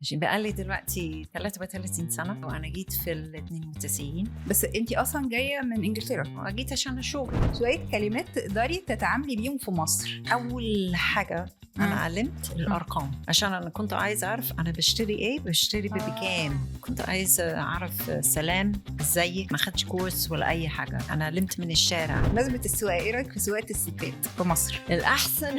عشان بقالي دلوقتي 33 سنة وأنا جيت في 92. بس انتي اصلا جايه من انجلترا. وجيت عشان الشغل. شويه كلمات تقدري تتعاملي بيهم في مصر. أول حاجة أنا علمت الأرقام عشان أنا كنت عايزة أعرف أنا بشتري إيه، بشتري بكام. كنت عايزة أعرف سلام إزيك، ما خدش كورس ولا أي حاجة، أنا علمت من الشارع. بمناسبة السواقه، ايه رايك في سواقه الستات في مصر؟ الأحسن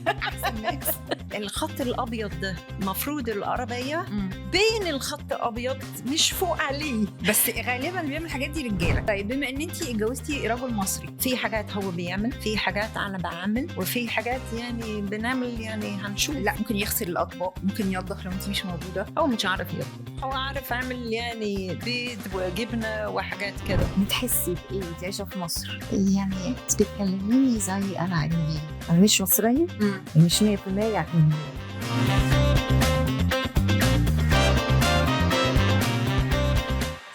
احسن ناس. الخط الأبيض ده مفروض العربية بين الخط الأبيض مش فوق عليه. بس غالبا بيعمل الحاجات دي رجاله. طيب بما ان انتي اتجوزتي رجل مصري، في حاجات هو بيعمل، في حاجات أنا بعمل، وفي حاجات يعني بنعمل، يعني هنشوف. لا ممكن يغسل الاطباق، ممكن يطبخ لو انتي مش موجوده. هو مش عارف يطبخ، هو عارف يعمل يعني بيض وجبنة وحاجات كده. بتحسي بايه انتي عايشه في مصر؟ يعني بتكلميني زي أنا أجنبية، أنا مش مصرية، مش 100% أجنبية.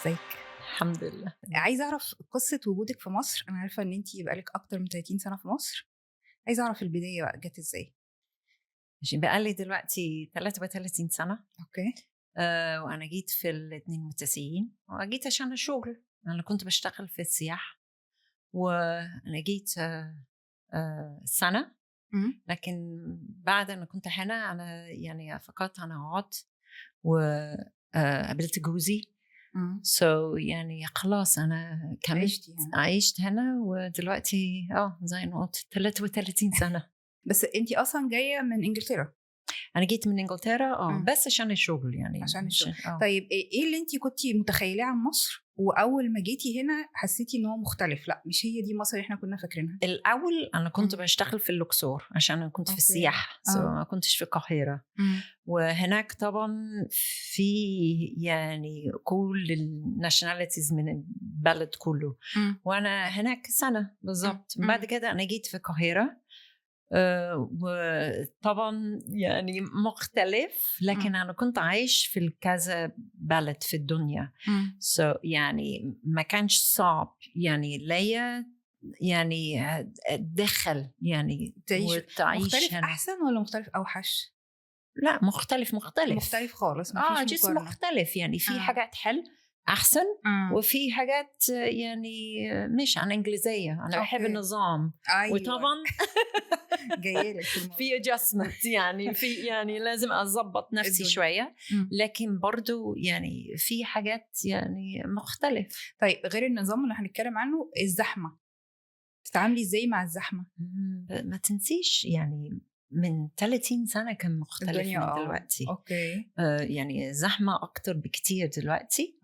ازيك؟ الحمد لله. عايزه اعرف قصه وجودك في مصر. انا عارفه ان انتي بقالك اكتر من 30 سنه في مصر. عايزه اعرف البدايه بقى جت ازاي. عشان بقالي دلوقتي 33 سنة. اوكي. وأنا جيت في 92 وجيت عشان الشغل. أنا كنت بشتغل في السياحة وأنا جيت سنة. لكن بعد أنا كنت هنا، أنا يعني فقط أنا قعدت وقابلت جوزي. يعني خلاص أنا كملت عشت هنا ودلوقتي زي ما قلت 33 سنة. بس انتي اصلا جايه من انجلترا. أنا جيت من إنجلترا بس عشان الشغل، يعني عشان الشغل. طيب ايه اللي انتي كنتي متخيلاه عن مصر واول ما جيتي هنا حسيتي ان هو مختلف؟ لا مش هي دي مصر اللي احنا كنا فاكرينها. الأول أنا كنت بشتغل في اللوكسور عشان أنا كنت في السياحة، ما كنتش في القاهرة. وهناك طبعا في يعني كل الناشوناليتيز من البلد كله. وأنا هناك سنة بالضبط. بعد كده أنا جيت في القاهرة. وطبعا يعني مختلف، لكن أنا كنت عايش في كذا بلد في الدنيا. يعني ما كانش صعب يعني ليا يعني أتدخل يعني وتعيش مختلف هنا. أحسن ولا مختلف أوحش؟ لا مختلف مختلف خالص. جسم مختلف يعني في حاجات حل أحسن وفي حاجات يعني مش عن إنجليزية. أنا بحب النظام. أيوة. وطبعا جايلك في adjustment يعني في يعني لازم أضبط نفسي شوية. لكن برضو يعني في حاجات يعني مختلف. طيب غير النظام اللي هنتكلم عنه، الزحمة تتعاملي إزاي مع الزحمة؟ ما تنسيش يعني من 30 سنة كان مختلف من دلوقتي. أوكي. يعني زحمة أكتر بكتير دلوقتي.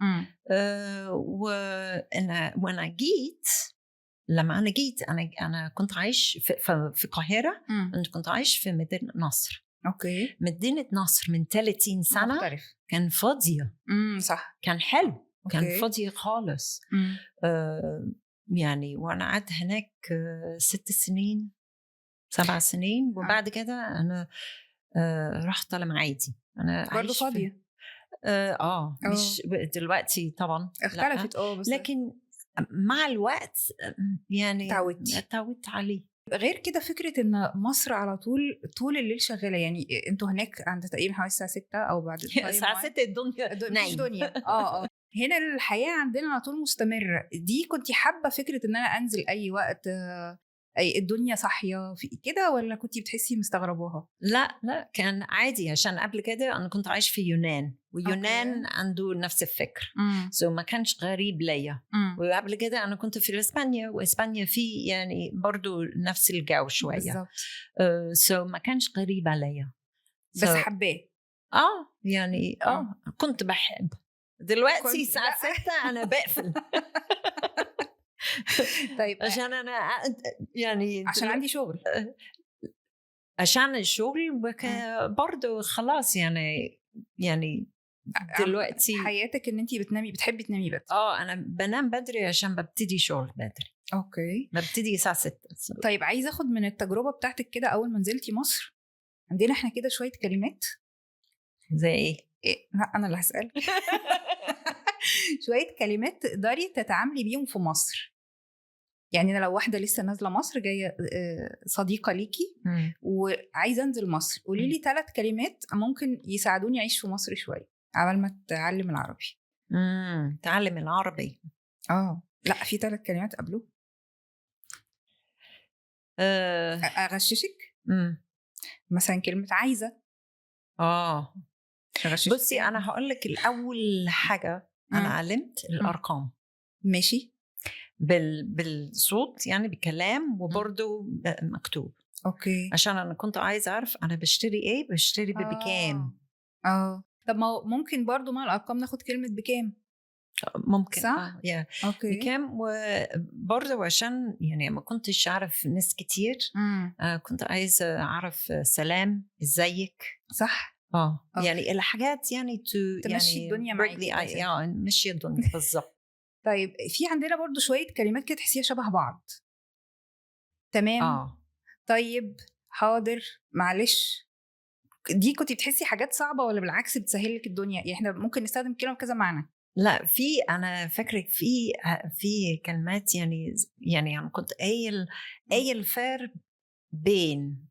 وأنا جيت، لما أنا جيت أنا كنت عايش في القاهرة. أنا كنت عايش في مدينة نصر. أوكي. مدينة نصر من 30 سنة مختلف. كان فاضية. صح. كان حلو. كان فاضية خالص. يعني وأنا قعدت هناك 6 سنين 7 سنين. وبعد كده أنا رحت على معادي. أنا برضو فاضية. مش دلوقتي طبعا اختلفت. بس لكن مع الوقت يعني تعودت عليه. غير كده فكرة إن مصر على طول الليل شغالة. يعني انتوا هناك عند تقريبا حوالي الساعة 6 أو بعد الساعة 6 الدنيا مفيش دنيا. هنا الحياة عندنا على طول مستمرة. دي كنتي حابة فكرة إن أنا أنزل أي وقت، أي الدنيا صاحية في كده، ولا كنتي بتحسي مستغرباها؟ لا كان عادي عشان قبل كده أنا كنت عايش في يونان، ويونان عنده نفس الفكر. ما كانش غريب ليا. وقبل كده أنا كنت في إسبانيا، وإسبانيا في يعني برضو نفس الجو شوية. ما كانش غريب عليا. بس حباه. يعني كنت بحب. دلوقتي الساعة 6 أنا بقفل. طيب عشان أنا يعني عشان عندي شغل. عشان الشغل برضو خلاص يعني دلوقتي حياتك ان انتي بتحبي تنامي بدري. انا بنام بدري عشان ببتدي شغل بدري. اوكي. ببتدي الساعه 6. طيب عايزه اخد من التجربه بتاعتك كده. اول ما نزلتي مصر عندنا احنا كده شويه كلمات. زي ايه؟ لا انا اللي هسأل. شويه كلمات تقدري تتعاملي بيهم في مصر. يعني انا لو واحده لسه نازله مصر جايه صديقه ليكي وعايزه انزل مصر، قولي لي 3 كلمات ممكن يساعدوني اعيش في مصر شويه عبال ما اتعلم العربي. تعلم العربي. لا في 3 كلمات قبله. اغششك. مثلا كلمه عايزه. بصي انا هقول لك الاول حاجه انا علمت الارقام. ماشي. بالصوت يعني بكلام وبرضه مكتوب. اوكي. عشان انا كنت عايزه اعرف انا بشتري ايه، بشتري بكام. طب ما ممكن برضه مع الارقام ناخد كلمه بكام. ممكن صح. اوكي. بكام. وبرضه عشان يعني ما كنتش اعرف ناس كتير. كنت عايزه اعرف سلام، ازيك. صح. يعني الحاجات يعني تمشي يعني الدنيا معاكي. مشي الدنيا بالظبط. طيب في عندنا برضو شويه كلمات كده تحسيها شبه بعض. تمام. طيب حاضر معلش. دي كنتي بتحسي حاجات صعبه ولا بالعكس بتسهل لك الدنيا؟ يعني احنا ممكن نستخدم كلمه بكذا معنى. لا في انا فاكرك في كلمات يعني كنت قايل فرق بين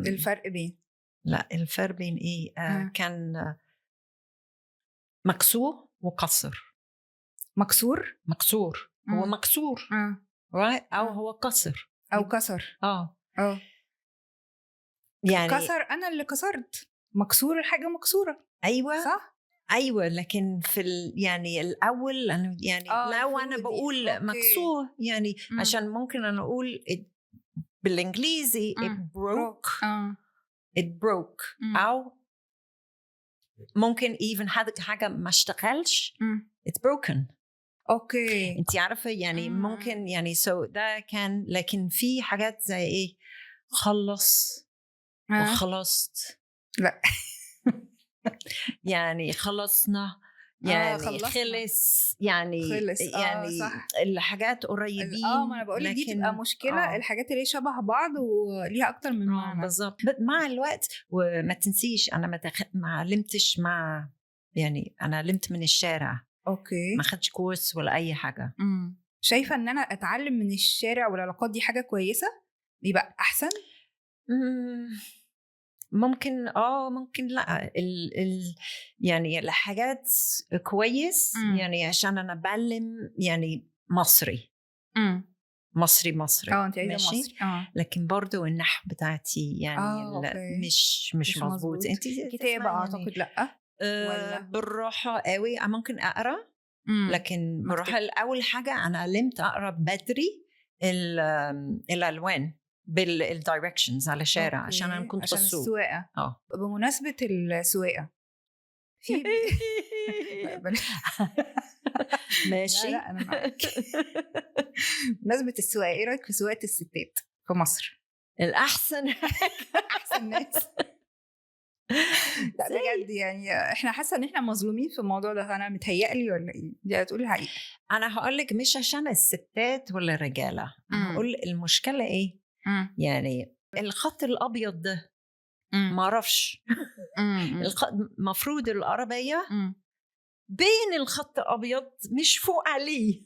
الفرق بين. لا الفرق بين ايه كان مكسور وقصر. مكسور هو مكسور right او هو كسر او كسر. يعني كسر انا اللي كسرت، مكسور الحاجه مكسوره. ايوه صح. ايوه لكن في يعني الاول انا يعني لو انا بقول مكسور يعني عشان ممكن انا اقول بالانجليزي it broke او ممكن even حاجه ما اشتغلش it's broken. اوكي. انت عارفه يعني ممكن يعني ده كان. لكن في حاجات زي ايه خلص وخلصت. لا يعني خلصنا يعني خلص يعني صح. الحاجات قريبين. ما انا بقول لك دي تبقى مشكله. الحاجات اللي شبه بعض وليها اكتر من معنى. بالظبط. مع الوقت. وما تنسيش انا ما علمتش مع يعني انا علمت من الشارع. اوكي. ما خدش كورس ولا اي حاجه. شايفه ان انا اتعلم من الشارع والعلاقات دي حاجه كويسه يبقى احسن. ممكن ممكن لا يعني الحاجات كويس. يعني عشان انا بعلم يعني مصري. مصري انت عايزه مصري. لكن برضو النحو بتاعتي يعني مش مظبوط. انت كتابه اعتقد لا ولا بالراحه قوي. ممكن اقرا لكن بالراحه. اول حاجه انا علمت اقرا بدري الالوان بالدايركشنز على الشارع. عشان انا كنت عشان السواقه. بمناسبه السواقه في ماشي. لا انا معاك. بمناسبه السواقه ايه رايك في سواقه الستات في مصر؟ الاحسن احسن ناس. لا بجد يعني احنا حاسه ان احنا مظلومين في الموضوع ده. انا متهيألي ولا ايه؟ دي هتقولي الحقيقه. انا هقول لك مش عشان الستات ولا الرجاله. انا هقول المشكله ايه. يعني الخط الابيض ده ما اعرفش. المفروض العربيه بين الخط الابيض مش فوق عليه.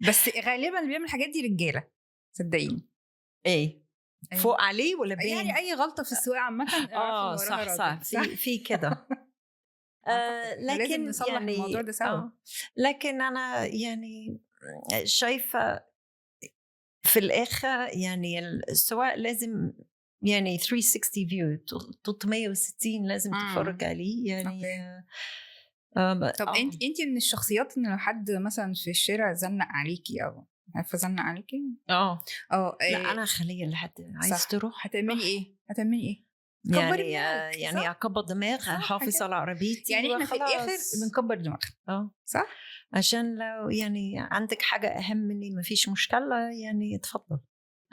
بس غالبا اللي بيعمل الحاجات دي رجاله صدقيني. ايه فوق عليه ولا بين؟ يعني اي غلطه في السواقه عامه. صح في كده. لكن نصلح يعني الموضوع ده سوا. لكن انا يعني شايفه في الاخر يعني السواق لازم يعني 360 فيو 360 لازم تتفرج عليه يعني. طب انت من الشخصيات ان لو حد مثلا في الشارع زنق عليكي او عارفه زنق عليكي لا انا خليه لحد عايز تروح هتعملي ايه يعني اكبر دماغ احافظ على عربيتي. يعني احنا في الاخر بنكبر دماغنا. صح. عشان لو يعني عندك حاجه اهم مني ما فيش مشكله يعني اتفضل.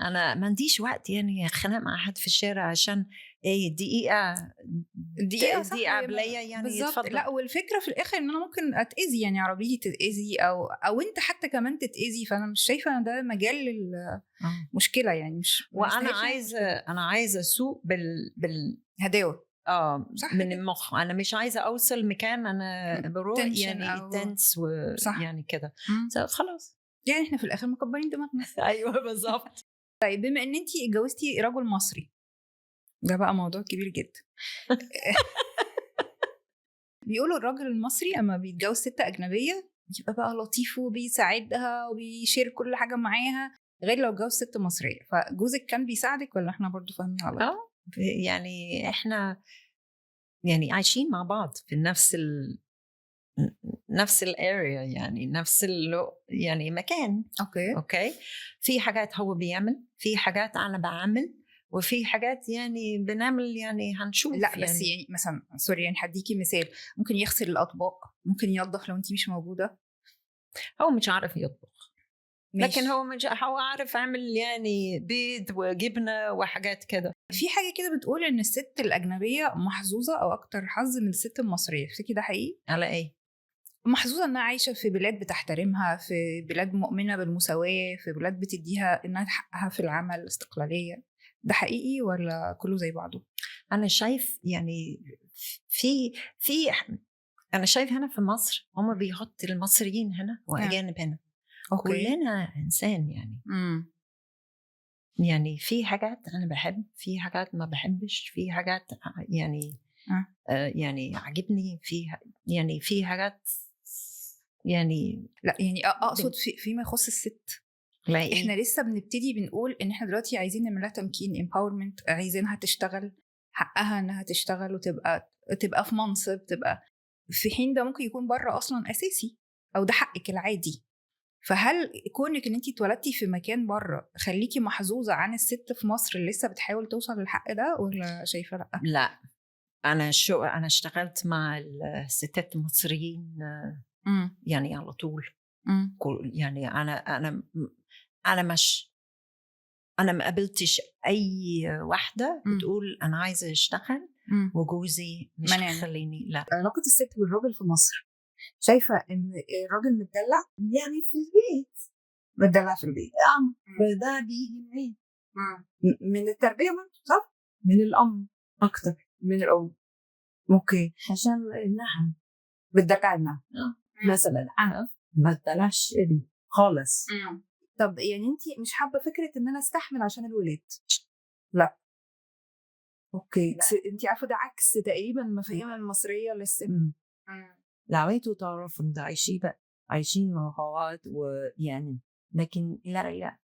انا ما عنديش وقت يعني اتخانق مع حد في الشارع عشان ايه دقيقه بلايا يعني اتفضل. لا والفكره في الاخر ان انا ممكن اتاذي يعني عربيتي تتاذي او انت حتى كمان تتاذي. فانا مش شايفه ان ده مجال للمشكله يعني مش. وانا عايزه اسوق هداوه من المخ. انا مش عايزه اوصل مكان انا بروح يعني تنس يعني كده. خلاص يعني احنا في الاخر مكبرين دماغنا. ايوه بالظبط. طيب بما ان انت اتجوزتي رجل مصري، ده بقى موضوع كبير جدا. بيقولوا الراجل المصري اما بيتجوز ست اجنبيه بيبقى بقى لطيف وبيساعدها وبيشير كل حاجه معاها، غير لو اتجوز ست مصريه. فجوزك كان بيساعدك ولا احنا برضو فاهمين غلط؟ يعني احنا يعني عايشين مع بعض في نفس الاريا، يعني نفس يعني مكان. اوكي في حاجات هو بيعمل، في حاجات انا بعمل، وفي حاجات يعني بنعمل، يعني هنشوف. لا بس يعني مثلا سوري، يعني هديكي مثال، ممكن يغسل الاطباق، ممكن ينظف لو انت مش موجوده. هو مش عارف يطبخ، ماشي. لكن هو عارف يعمل يعني بيض وجبنه وحاجات كده. في حاجه كده بتقول ان الست الاجنبيه محظوظه او اكتر حظ من الست المصريه، تفتكري ده حقيقي؟ على ايه؟ محظوظه انها عايشه في بلاد بتحترمها، في بلاد مؤمنه بالمساواه، في بلاد بتديها انها حقها في العمل، الاستقلاليه. ده حقيقي ولا كله زي بعضه؟ انا شايف يعني في انا شايف هنا في مصر هم بيحط المصريين هنا واجانب هنا. كلنا انسان يعني. يعني في حاجات انا بحب، في حاجات ما بحبش، في حاجات يعني يعني عجبني فيها، يعني في حاجات يعني لا يعني اقصد فيما يخص الست. احنا لسه بنبتدي بنقول ان احنا دلوقتي عايزين نعمل لها تمكين، empowerment، عايزينها تشتغل، حقها انها تشتغل وتبقى في منصب، تبقى في حين ده ممكن يكون بره اصلا اساسي، او ده حقك العادي. فهل كونك ان انت اتولدتي في مكان بره خليكي محظوظه عن الست في مصر اللي لسه بتحاول توصل للحق ده، ولا شايفه لا؟ لا، انا اشتغلت مع الستات المصريين يعني على طول. يعني انا ما قابلتش اي واحده بتقول انا عايزه اشتغل وجوزي مش خليني. لا، علاقه الست بالراجل في مصر، شايفه ان الراجل متدلع يعني في البيت، متدلع في البيت. ده بيجي منين؟ من التربيه برضه، صح؟ من الام اكتر من الام. اوكي، عشان انها بتدلع ابنها مثلا، انا ما اتدلعش خالص. طب يعني انت مش حابه فكره ان انا استحمل عشان الولاد؟ لا. اوكي، انت عارفه ده عكس تقريبا المفاهيم المصريه للست. لعويتوا تعرفوا ان عايشين مع بعض ويعني، لكن لا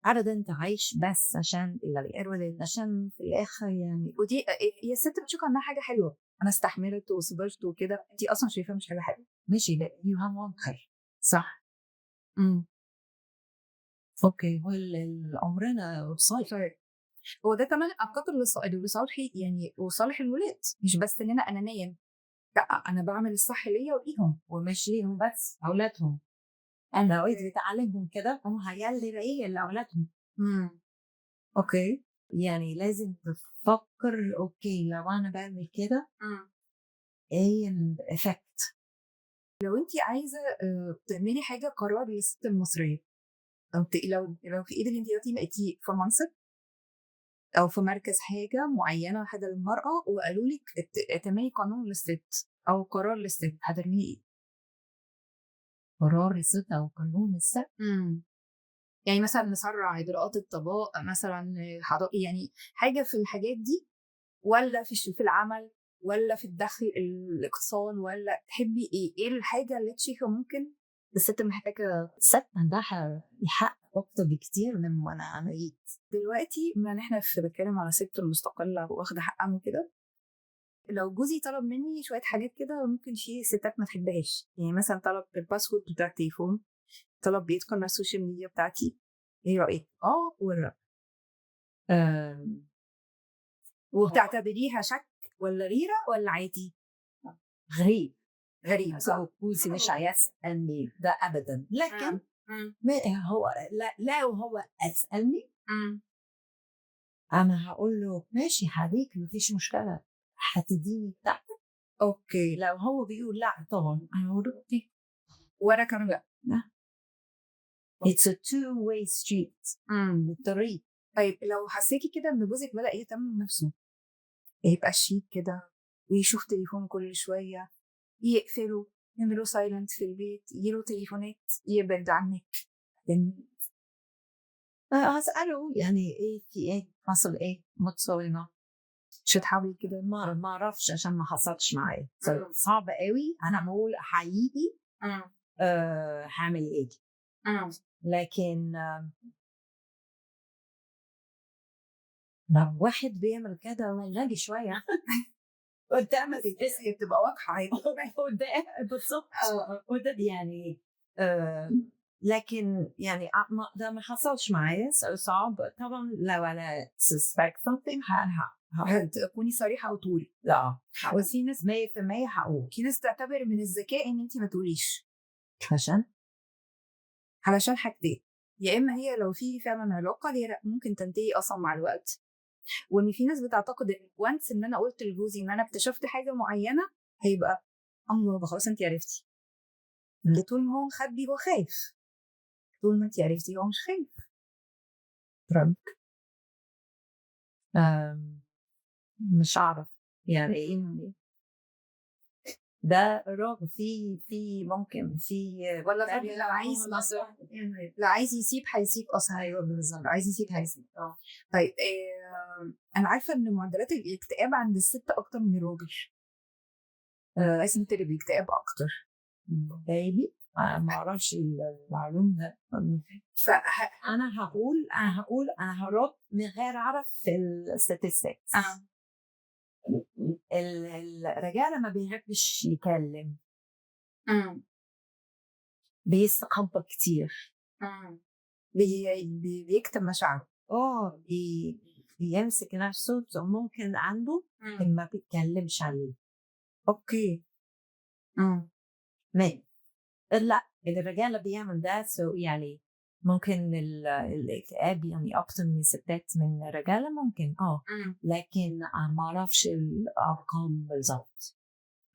عادة انت عايش بس عشان الولد، عشان في الاخر يعني. ودي هي الست بتشوف انها حاجه حلوه، انا استحملت وصبرت وكده، انت اصلا شايفاها مش حاجه حلوه. ماشي، لا يو هاف وان خير، صح. اوكي، هو عمرنا صار. هو ده كمان اعتقد لصالحي يعني وصالح الولاد، مش بس ان انا انانيه، لا انا بعمل الصح ليا وليهم، ومش ليهم بس، اولادهم. انا لو بتعلمهم كده هم هيعلموا ايه لاولادهم. اوكي، يعني لازم تفكر اوكي لو انا بعمل كده ايه الافكت. لو انت عايزه تعملي حاجه قرار للست المصريه، لو في ايدك انت دلوقتي بقيتي في منصب او في مركز حاجه معينه حاجه للمراه، وقالوا لك تعملي قانون للست او قرار للست، هتعملي ايه؟ قرار الست او قانون الست؟ يعني مثلا نسرع اجراءات الطلاق مثلا، يعني حاجه في الحاجات دي، ولا في العمل، ولا في الدخل الاقتصاد، ولا تحبي ايه الحاجه اللي شايفه ممكن الست محتاجه؟ الست عندها حق اكتر بكتير من انا عملت دلوقتي. ما احنا بنتكلم على ست المستقله واخده حقها وكده، لو جوزي طلب مني شويه حاجات كده ممكن في ستات ما تحبهاش، يعني مثلا طلب الباسورد بتاع التليفون، طلب بيتكم على السوشيال ميديا بتاعتي، ايه رايك؟ ولا وبتعتبريها شك ولا غيره ولا عادي؟ غريب صح. جوزي مش هيسألني ده ابدا، لكن ما هو لا وهو اسالني انا هقول له ماشي حبيبي مفيش مشكله، هتديني بتاعتك. اوكي، لو هو بيقول لا طبعا انا هقول اوكي، وانا كمان لا. It's a two-way street. الطريق. طيب لو حسيتي كده ان جوزك بدأ يهتم بنفسه، يبقى شيك كده ويشوف تليفون كل شويه، يقفله، يعملوا سايلنت في البيت، يجيله تليفونات يبعد عنك. هسأله يعني ايه في ايه حصل ايه متصورنا، مش هتحاولي كده؟ ما اعرفش عشان ما حصلش معايا. صعب قوي انا بقول حقيقي هعمل ايه. لكن لو واحد بيعمل كده غالي شويه قدام هي بتبقى واضحه قدام بالظبط. قدام يعني لكن يعني ده ما حصلش معايا. صعب طبعا لو انا suspect something هتكوني صريحه وتقولي. لا وفي ناس 100% هقول. في ناس تعتبر من الذكاء ان انت ما تقوليش علشان حاجتين. يا اما هي لو في فعلا علاقه هي ممكن تنتهي اصلا مع الوقت، وان في ناس بتعتقد ان وانس ان انا قلت لجوزي ان انا اكتشفت حاجه معينه هيبقى الله خلاص انت عرفتي. اللي طول ما هو مخبي هو خايف، طول ما انت عرفتي هو مش خايف. ربك مش عارف يعني ايه ده راجل في ممكن في ولا لو عايز لا عايز يسيب هيسيب اصلا. ايوه بالظبط عايز يسيب هيسيب. طيب انا عارفه ان معدلات الاكتئاب عند الست اكتر من الراجل. الست اللي بيكتئب اكتر. بايبي ما اعرفش المعلومه. انا هقول انا هرد من غير اعرف في الستاتستكس. الرجاله ما بيحبش يكلم، بيستخبى كتير، بيكتم مشاعره. بيمسك نفسه ممكن عنده ما بيتكلمش عليه. اوكي ما لا الرجاله بيعمل ده يعني ممكن الاكتئاب يعني اكتر من ستات من رجاله ممكن لكن ما اعرفش الارقام بالظبط.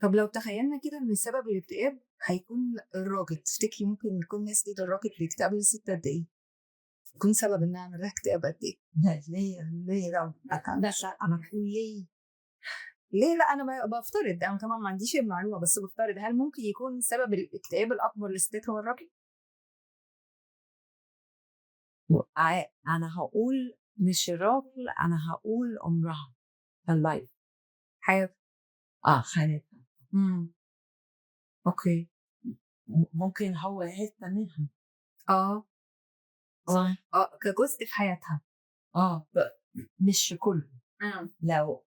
طب لو تخيلنا كده ان سبب الاكتئاب هيكون الراجل، تفتكري ممكن يكون نسبة الراجل اللي اكتئاب للست قد ايه؟ يكون سبب انها عندها اكتئاب قد ايه؟ ليه لا انا بقول ليه لا انا بفترض، انا طبعا ما عنديش المعلومه بس بفترض هل ممكن يكون سبب الاكتئاب الاكبر للستات هو الراجل؟ انا هقول مش الراجل، انا هقول عمرها اللايف حياتها. حياتها. اوكي ممكن هو حته منها كجزء في حياتها. مش كله. لو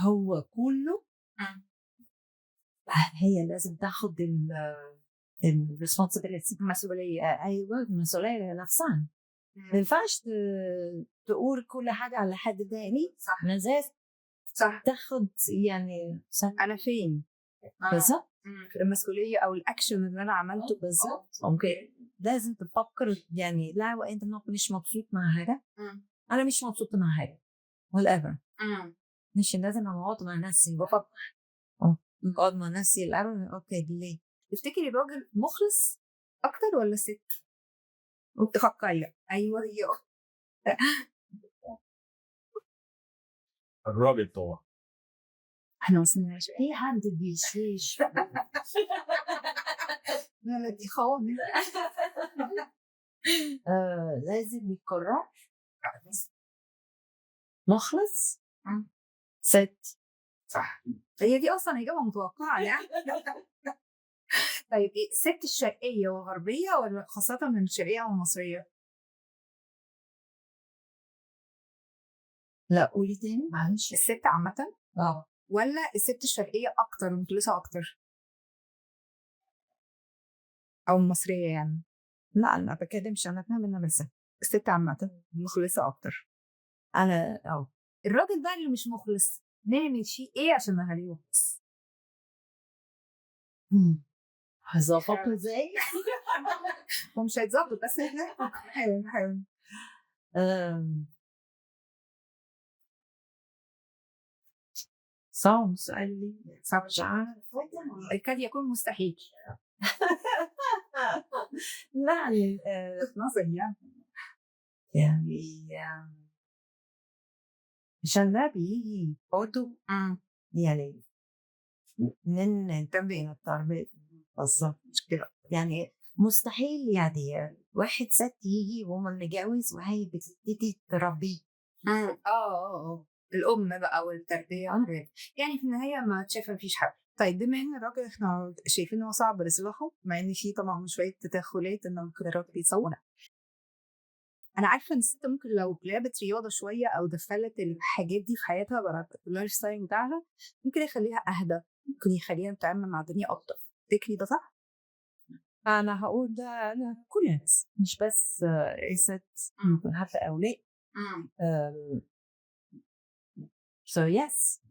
هو كله هي لازم تاخد المسؤولية. ايوه المسؤوليه نفسها. ما ينفعش تقول كل حاجه على حد تاني. صح لازم صح تاخد يعني انا فين بالظبط المسؤوليه او الاكشن اللي انا عملته بالظبط. اوكي لازم تفكر يعني لا وانت مش مبسوط مع حاجه انا مش مبسوطه مع حاجه whatever مش لازم اقعد مع نفسي بفكر اقعد مع نفسي الاول. اوكي ليه تفتكري الراجل مخلص اكتر ولا الست؟ تفكري ايوه هي الراجل طبعا. احنا وصلناش ايه حد بيشيش لا دي خواني. لازم يقرر مخلص ست. صح هي دي اصلا اجابه متوقعه يعني. طيب ايه الست الشرقيه والغربيه ولا خاصه من الشرقيه والمصريه؟ لا قولي تاني معلش. الست عامه ولا الست الشرقيه اكتر ومخلصه اكتر او المصريه يعني؟ لا انا ما بتكلمش انا فاهم ان بس الست عامه مخلصه اكتر. انا الراجل بقى اللي مش مخلص نعمل شيء ايه عشان نخليه مخلص؟ هظبطه ازاي؟ هو مش هيتظبط بس احنا حاول صعب سؤال لي صعب مش عارف قد يكون مستحيل. لا نظري يعني عشان ده بيجي برضه يعني من تربية بالظبط كده. يعني مستحيل يعني واحد ست يجي وهو متجوز وهي بتبتدي تربيه. الام بقى والتربيه يعني في النهايه ما شايفه مفيش حل. طيب بما ان الراجل احنا شايفين انه صعب اصلاحه، مع ان في طبعا شويه تدخلات ان ممكن الراجل يتصور، انا عارفه ان الست ممكن لو لعبت رياضه شويه او دخلت الحاجات دي في حياتها بقى اللايف ستايل بتاعها ممكن يخليها اهدى، ممكن يخليها تتعامل مع الدنيا افضل. تفتكري ده صح؟ انا هقول ده انا كل الناس مش بس ست، ممكن حتى اولاد. so yes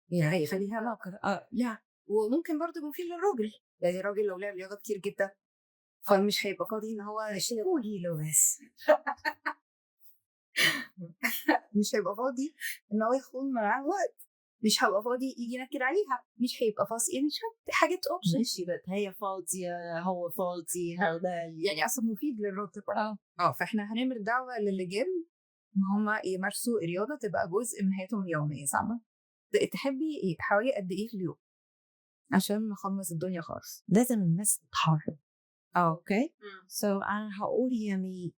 يعني يخليها ناقر. yeah. وممكن برضه يكون في للراجل، يعني الراجل لو لعب رياضه كتير جدا فمش هيبقى فاضي ان هو يشيل له بس مش هيبقى فاضي ان هو يكون معاه وقت، مش هيبقى فاضي يجي ينكد عليها، مش هيبقى فاضي يعني حاجات اوبشن. ماشي بس هي فاضية هو فاضي هذا يعني اصلا مفيد للراجل. فاحنا هنعمل دعوه للرجال ان هم يمارسوا الرياضه تبقى جزء من حياتهم اليوميه. صعبه تحبي حوالي قد ايه في اليوم عشان نخلص الدنيا خالص؟ لازم الناس تتحرك. اوكي so انا هقول يعني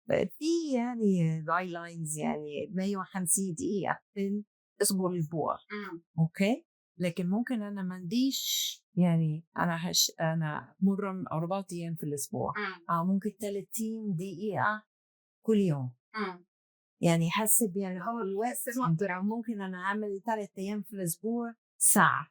في يعني جايد لاينز يعني 150 دقيقة في الأسبوع. اوكي لكن ممكن انا ما عنديش يعني انا مرن 4 ايام في الاسبوع او ممكن 30 دقيقة كل يوم. يعني حسب يعني هو الوقت ممكن انا اعمل 3 ايام في الاسبوع ساعة.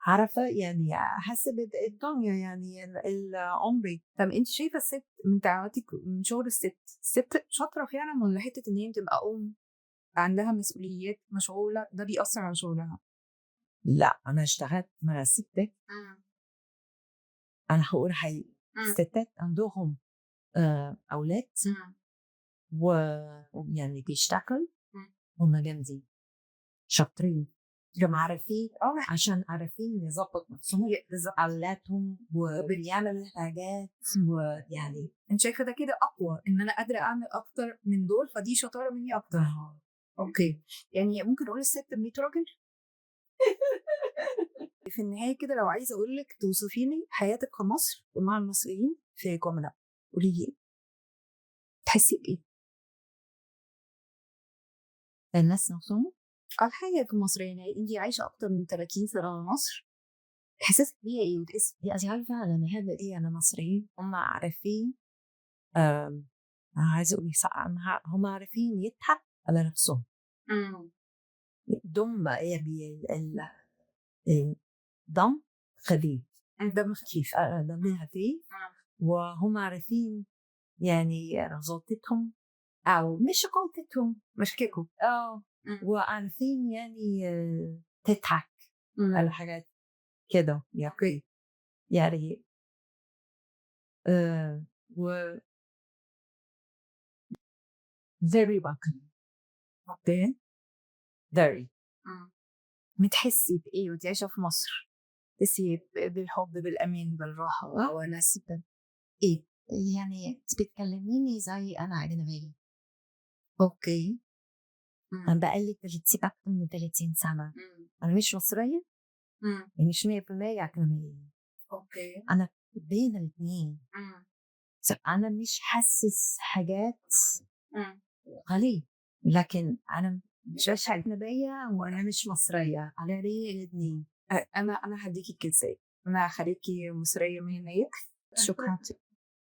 عارفة يعني حسب الدنيا يعني العمري. طب انت شايفه الست من تعاملاتك من شغل الست شاطره فعلا ولا حته ان هي تبقى عندها مسؤوليات مشغوله ده بيأثر على شغلها؟ لا انا اشتغلت مع ستات انا هقول حقيقي ستات عندهم اولاد ويعني بيشتغل هم جامدين شاطرين عارفين عشان عارفين يظبط نفسهم اولادهم وبيعمل حاجات ويعني انت شايفه ده كده اقوى ان انا قادره اعمل اكتر من دول فدي شطاره مني اكتر. اوكي يعني ممكن اقول الست ب 100 راجل. في النهايه كده لو عايزه اقول لك توصفي لي حياتك في مصر ومع المصريين في جمله قولي لي تحسي بايه؟ الناس نفسهم الحياه في مصر يعني انت عايشه اكتر من 30 سنه في مصر احساسك بيها ايه وتحسي دي عارفة أنا مهمة دي أنا مصريين هم عارفين عايزة أقول هم عارفين يضحك على نفسهم. دم يعني الدم خفيف دم خفيف دم خفيف وهم عارفين يعني غلطتهم أو مش غلطتهم مشكلكم وعارفين يعني تضحك على حاجات كده يعني و very welcome. اوكي very بتحسي بايه وانت عايشه في مصر؟ تحسي بالحب بالامان بالراحه وناس ايه يعني بتكلميني زي انا اجنبيه. اوكي انا بقالي 30 اكتر من 30 سنه انا مش مصريه يعني مش 100% اجنبيه. اوكي انا بين الاثنين انا مش حاسس حاجات غريب لكن انا مش اجنبيه وانا مش مصريه انا ليه الاثنين. انا هديكي الجنسيه انا هخليكي مصريه 100%. شكرا.